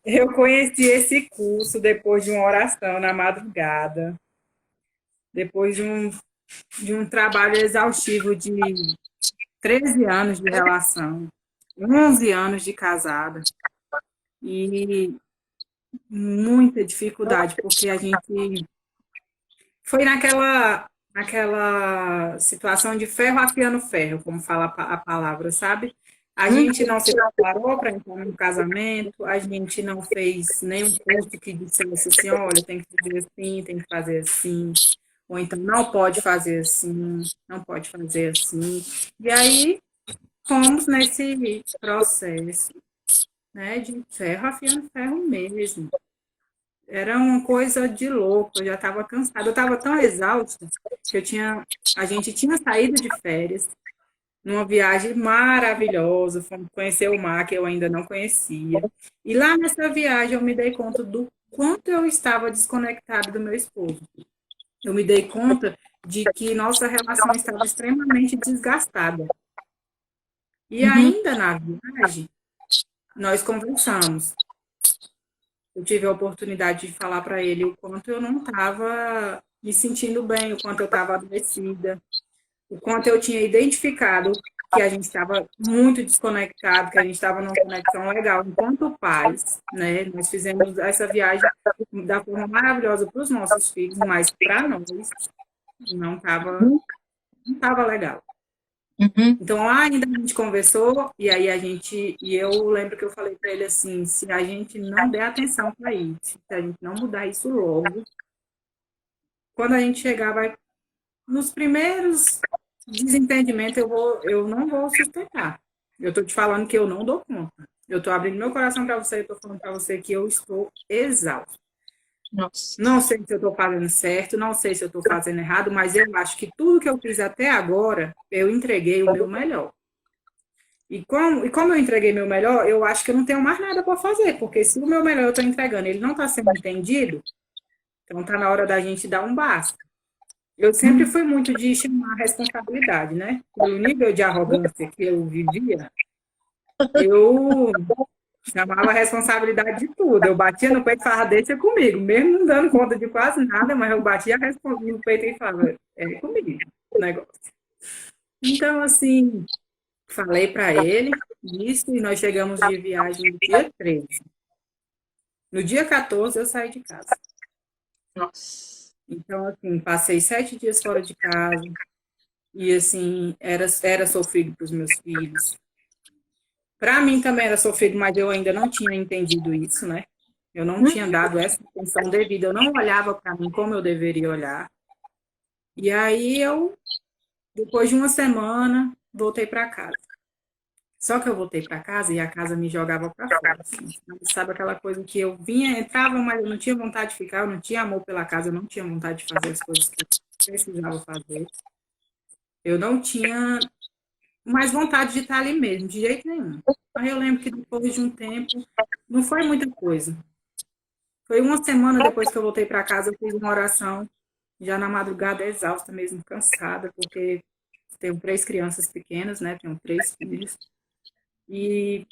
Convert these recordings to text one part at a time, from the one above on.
Eu conheci esse curso depois de uma oração na madrugada, depois de um trabalho exaustivo de 13 anos de relação, 11 anos de casada e muita dificuldade, porque a gente foi naquela situação de ferro afiando ferro, como fala a palavra, sabe? A Hum, gente não se preparou para entrar no casamento, a gente não fez nenhum curso que dissesse assim, olha, tem que fazer assim, tem que fazer assim, ou então não pode fazer assim, não pode fazer assim. E aí fomos nesse processo, né, de ferro afiando ferro mesmo. Era uma coisa de louco, eu já estava cansada, eu estava tão exausta que a gente tinha saído de férias, numa viagem maravilhosa, fomos conhecer o mar que eu ainda não conhecia. E lá nessa viagem eu me dei conta do quanto eu estava desconectada do meu esposo. Eu me dei conta de que nossa relação estava extremamente desgastada. E uhum. ainda na viagem, nós conversamos. Eu tive a oportunidade de falar para ele o quanto eu não estava me sentindo bem, o quanto eu estava adoecida, o quanto eu tinha identificado que a gente estava muito desconectado, que a gente estava numa conexão legal enquanto pais, né? Nós fizemos essa viagem da forma maravilhosa para os nossos filhos, mas para nós não estava legal. Uhum. Então, lá ainda a gente conversou, e eu lembro que eu falei para ele assim, se a gente não der atenção para isso, se a gente não mudar isso logo, quando a gente chegar, nos primeiros desentendimentos, eu não vou sustentar. Eu estou te falando que eu não dou conta. Eu estou abrindo meu coração para você, estou falando para você que eu estou exausto. Nossa. Não sei se eu estou fazendo certo, não sei se eu estou fazendo errado, mas eu acho que tudo que eu fiz até agora, eu entreguei o meu melhor. E como eu entreguei meu melhor, eu acho que eu não tenho mais nada para fazer, porque se o meu melhor eu estou entregando, ele não está sendo entendido, então está na hora da gente dar um basta. Eu sempre fui muito de chamar a responsabilidade, né? Pelo nível de arrogância que eu vivia, eu chamava a responsabilidade de tudo. Eu batia no peito e falava, deixa comigo, mesmo não dando conta de quase nada, mas eu batia no peito e falava, é comigo o negócio. Então, assim, falei para ele isso e nós chegamos de viagem no dia 13. No dia 14 eu saí de casa. Nossa. Então, assim, passei 7 dias fora de casa e, assim, era sofrido para os meus filhos. Para mim também era sofrido, mas eu ainda não tinha entendido isso, né? Eu não tinha dado essa atenção devida, eu não olhava para mim como eu deveria olhar. E aí depois de uma semana, voltei para casa. Só que eu voltei para casa e a casa me jogava para fora, assim. Sabe aquela coisa que eu vinha, entrava, mas eu não tinha vontade de ficar, eu não tinha amor pela casa, eu não tinha vontade de fazer as coisas que eu precisava fazer. Eu não tinha mais vontade de estar ali mesmo, de jeito nenhum. Aí eu lembro que depois de um tempo, não foi muita coisa. Foi uma semana depois que eu voltei para casa, eu fiz uma oração, já na madrugada, exausta mesmo, cansada, porque tenho 3 crianças pequenas, né? Tenho 3 filhos. E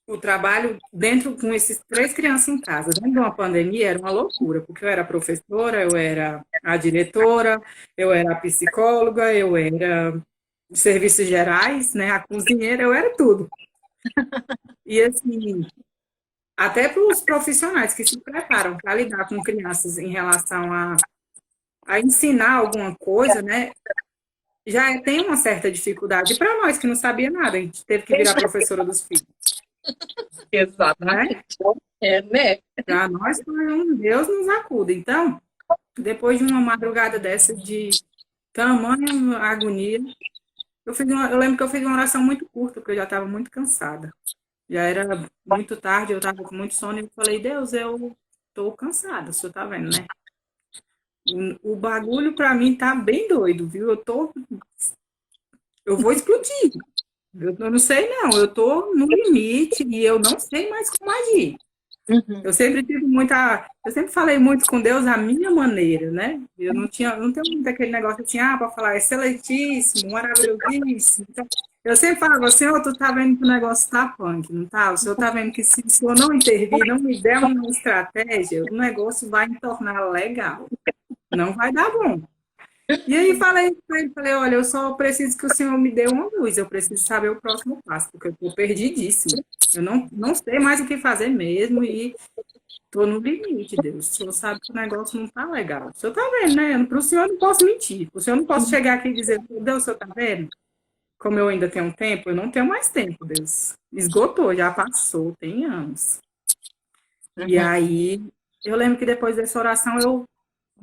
o trabalho dentro com esses 3 crianças em casa, dentro de uma pandemia, era uma loucura, porque eu era professora, eu era a diretora, eu era a psicóloga, eu era de serviços gerais, né? A cozinheira, eu era tudo. E assim, até para os profissionais que se preparam para lidar com crianças em relação a ensinar alguma coisa, né? Já tem uma certa dificuldade. Para nós que não sabia nada, a gente teve que virar professora dos filhos, né? Exatamente. É, né? Para nós foi um Deus nos acuda. Então, depois de uma madrugada dessa de tamanha agonia, eu lembro que eu fiz uma oração muito curta, porque eu já estava muito cansada. Já era muito tarde, eu estava com muito sono, e eu falei, Deus, eu estou cansada, o senhor está vendo, né? O bagulho para mim tá bem doido, viu? Eu vou explodir. Eu não sei não, eu tô no limite e eu não sei mais como agir. Uhum. Eu sempre falei muito com Deus à minha maneira, né? Eu não tenho muito aquele negócio assim, para falar excelentíssimo, maravilhosíssimo. Então, Eu sempre falava, senhor, tu tá vendo que o negócio tá punk, não tá? O senhor tá vendo que se o senhor não intervir, não me der uma estratégia, o negócio vai me tornar legal. Não vai dar bom. E aí falei para ele, falei, olha, eu só preciso que o senhor me dê uma luz, eu preciso saber o próximo passo, porque eu estou perdidíssima. Eu não sei mais o que fazer mesmo e estou no limite, Deus. O senhor sabe que o negócio não está legal. O senhor está vendo, né? Para o senhor eu não posso mentir. Para o senhor eu não posso chegar aqui e dizer, Deus, o senhor está vendo? Como eu ainda tenho tempo, eu não tenho mais tempo, Deus. Esgotou, já passou, tem anos. E aí, eu lembro que depois dessa oração eu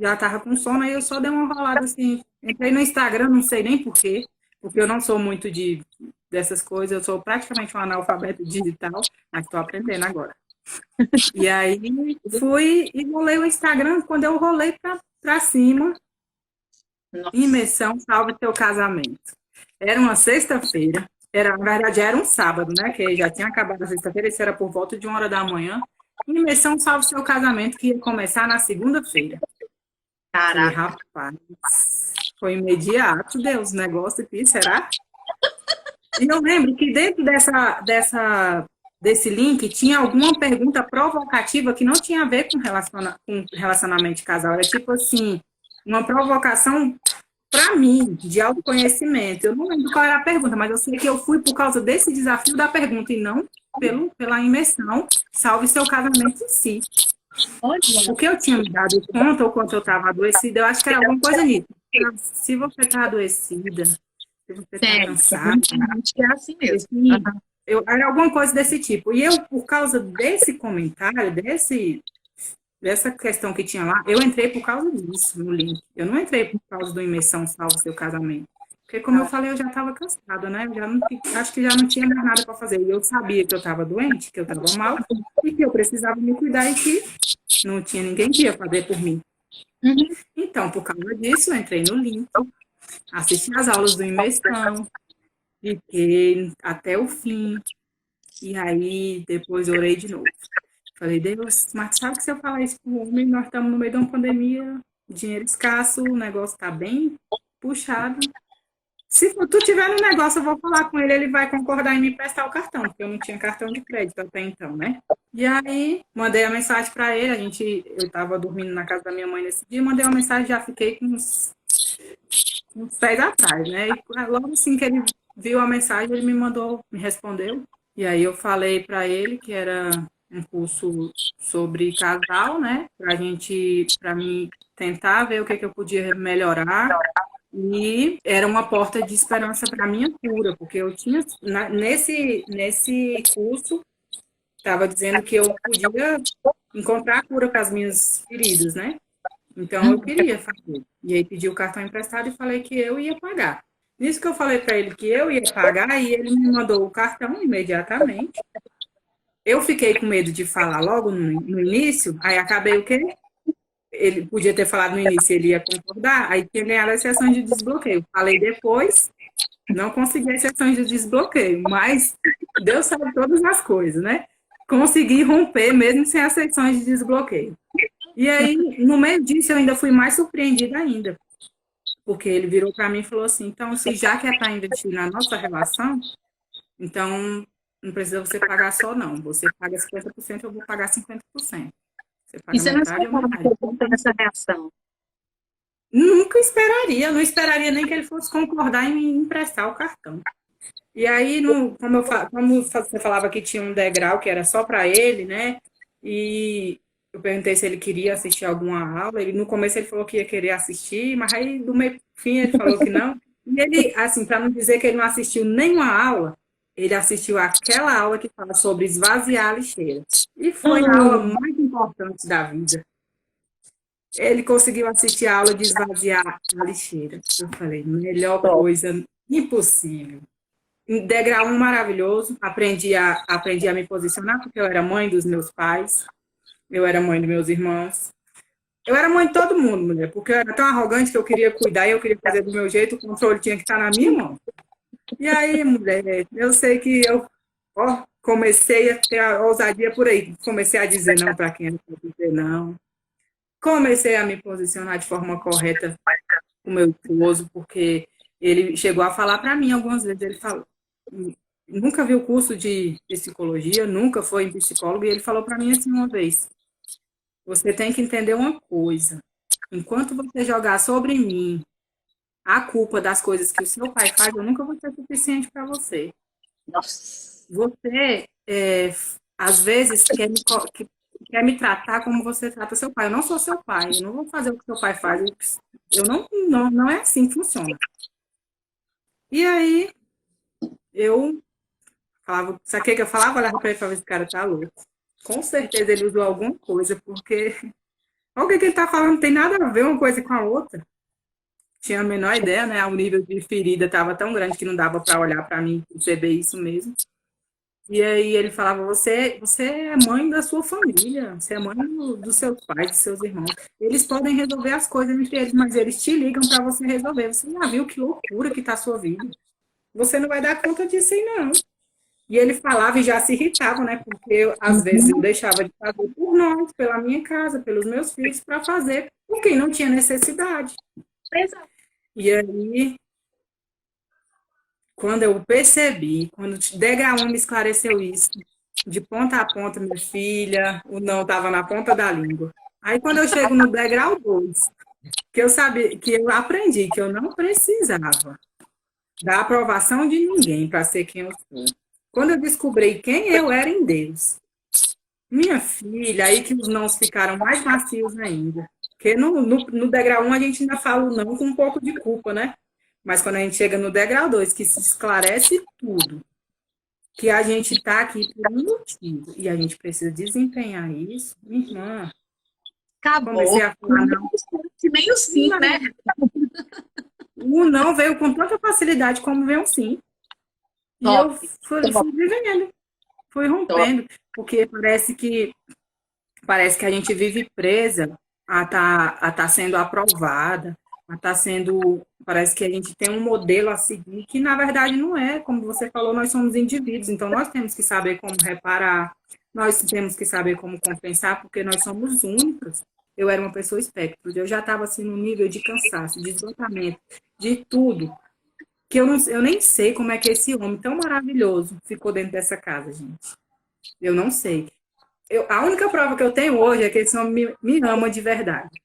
já estava com sono, aí eu só dei uma rolada assim. Entrei no Instagram, não sei nem por quê, porque eu não sou muito dessas coisas, eu sou praticamente um analfabeto digital, mas estou aprendendo agora. E aí fui e rolei o Instagram, quando eu rolei para cima, imersão, salve teu casamento. Era uma sexta-feira, na verdade era um sábado, né? Que já tinha acabado a sexta-feira, isso era por volta de 1 hora da manhã. Imersão, salve seu casamento, que ia começar na segunda-feira. Falei, rapaz, foi imediato, Deus, negócio aqui, será? E eu lembro que dentro desse link tinha alguma pergunta provocativa que não tinha a ver com relacionamento de casal. Era tipo assim, uma provocação para mim, de autoconhecimento. Eu não lembro qual era a pergunta, mas eu sei que eu fui por causa desse desafio da pergunta e não pela imersão, salve seu casamento em si. O que eu tinha me dado conta, ou quanto eu estava adoecida, eu acho que era alguma coisa nisso. Se você está adoecida, se você está cansada, é assim mesmo. Era alguma coisa desse tipo. E eu, por causa desse comentário, dessa questão que tinha lá, eu entrei por causa disso no link. Eu não entrei por causa do imersão salvo seu casamento. Porque, como eu falei, eu já estava cansada, né? Eu já não, acho que já não tinha mais nada para fazer. E eu sabia que eu estava doente, que eu estava mal, e que eu precisava me cuidar e que não tinha ninguém que ia fazer por mim. Então, por causa disso, eu entrei no link, assisti as aulas do imersão, fiquei até o fim, e aí depois orei de novo. Falei, Deus, mas sabe que se eu falar isso para o homem, nós estamos no meio de uma pandemia, dinheiro escasso, o negócio está bem puxado. Se tu tiver no negócio, eu vou falar com ele, ele vai concordar em me emprestar o cartão, porque eu não tinha cartão de crédito até então, né? E aí, mandei a mensagem para ele, eu estava dormindo na casa da minha mãe nesse dia, mandei uma mensagem, já fiquei com uns pés atrás, né? E logo assim que ele viu a mensagem, ele me respondeu. E aí eu falei para ele que era um curso sobre casal, né? Para mim tentar ver o que eu podia melhorar. E era uma porta de esperança para a minha cura, porque eu tinha, nesse curso, estava dizendo que eu podia encontrar a cura para as minhas feridas, né? Então eu queria fazer. E aí pedi o cartão emprestado e falei que eu ia pagar. Nisso que eu falei para ele que eu ia pagar, e ele me mandou o cartão imediatamente. Eu fiquei com medo de falar logo no início, aí acabei o quê? Ele podia ter falado no início, ele ia concordar, aí tinha ganhado as sessões de desbloqueio. Falei depois, não consegui as sessões de desbloqueio, mas Deus sabe todas as coisas, né? Consegui romper mesmo sem as sessões de desbloqueio. E aí, no meio disso, eu ainda fui mais surpreendida ainda, porque ele virou para mim e falou assim, então, se já que é para investir na nossa relação, então não precisa você pagar só, não. Você paga 50%, eu vou pagar 50%. E você não esperava essa reação? Nunca esperaria, eu não esperaria nem que ele fosse concordar em me emprestar o cartão. E aí, como você falava que tinha um degrau que era só para ele, né? E eu perguntei se ele queria assistir alguma aula. No começo ele falou que ia querer assistir, mas aí do meio fim ele falou que não. E ele, assim, para não dizer que ele não assistiu nenhuma aula, ele assistiu aquela aula que fala sobre esvaziar a lixeira. E foi a aula mais importante da vida. Ele conseguiu assistir a aula de esvaziar a lixeira. Eu falei, melhor coisa impossível. Degrau 1 maravilhoso, aprendi a me posicionar, porque eu era mãe dos meus pais, eu era mãe dos meus irmãos, eu era mãe de todo mundo, mulher, porque eu era tão arrogante que eu queria cuidar e eu queria fazer do meu jeito, o controle tinha que estar na minha mão. E aí, mulher, eu sei que eu comecei a ter a ousadia por aí, comecei a dizer não para quem era para dizer não, comecei a me posicionar de forma correta com o meu esposo, porque ele chegou a falar para mim algumas vezes, ele falou, nunca viu curso de psicologia, nunca foi em psicólogo, e ele falou para mim assim uma vez: você tem que entender uma coisa. Enquanto você jogar sobre mim a culpa das coisas que o seu pai faz, eu nunca vou ser suficiente para você. Nossa. Você, às vezes, quer me tratar como você trata seu pai. Eu não sou seu pai, eu não vou fazer o que seu pai faz. Eu não é assim que funciona. E aí, eu falava, sabe o que eu falava? Olhava para ele e falava, esse cara tá louco. Com certeza ele usou alguma coisa, porque o que ele tá falando não tem nada a ver uma coisa com a outra. Tinha a menor ideia, né? O nível de ferida estava tão grande que não dava para olhar para mim e perceber isso mesmo. E aí ele falava, você é mãe da sua família, você é mãe dos seus pais, dos seus irmãos. Eles podem resolver as coisas entre eles, mas eles te ligam para você resolver. Você já viu que loucura que tá a sua vida? Você não vai dar conta disso aí, não. E ele falava e já se irritava, né? Porque às vezes eu deixava de fazer por nós, pela minha casa, pelos meus filhos, para fazer por quem não tinha necessidade. Exato. E aí, quando eu percebi, quando o degrau 1 me esclareceu isso, de ponta a ponta, minha filha, o não estava na ponta da língua. Aí, quando eu chego no degrau 2, que eu sabia, que eu aprendi que eu não precisava da aprovação de ninguém para ser quem eu sou. Quando eu descobri quem eu era em Deus, minha filha, aí que os nãos ficaram mais macios ainda. Porque no degrau 1 a gente ainda fala o não com um pouco de culpa, né? Mas quando a gente chega no degrau 2, que se esclarece tudo, que a gente está aqui por um motivo e a gente precisa desempenhar isso, minha irmã, Acabou. comecei a falar não. Nem o sim, né? O não veio com tanta facilidade como veio o sim. E eu fui vivendo, fui rompendo, porque parece que a gente vive presa a tá sendo aprovada, a tá sendo, parece que a gente tem um modelo a seguir, que na verdade não é, como você falou, nós somos indivíduos, então nós temos que saber como reparar, nós temos que saber como compensar, porque nós somos únicos. Eu era uma pessoa espectro, eu já estava assim no nível de cansaço, de esgotamento, de tudo, que eu nem sei como é que esse homem tão maravilhoso ficou dentro dessa casa, gente. Eu não sei. A única prova que eu tenho hoje é que esse homem me ama de verdade.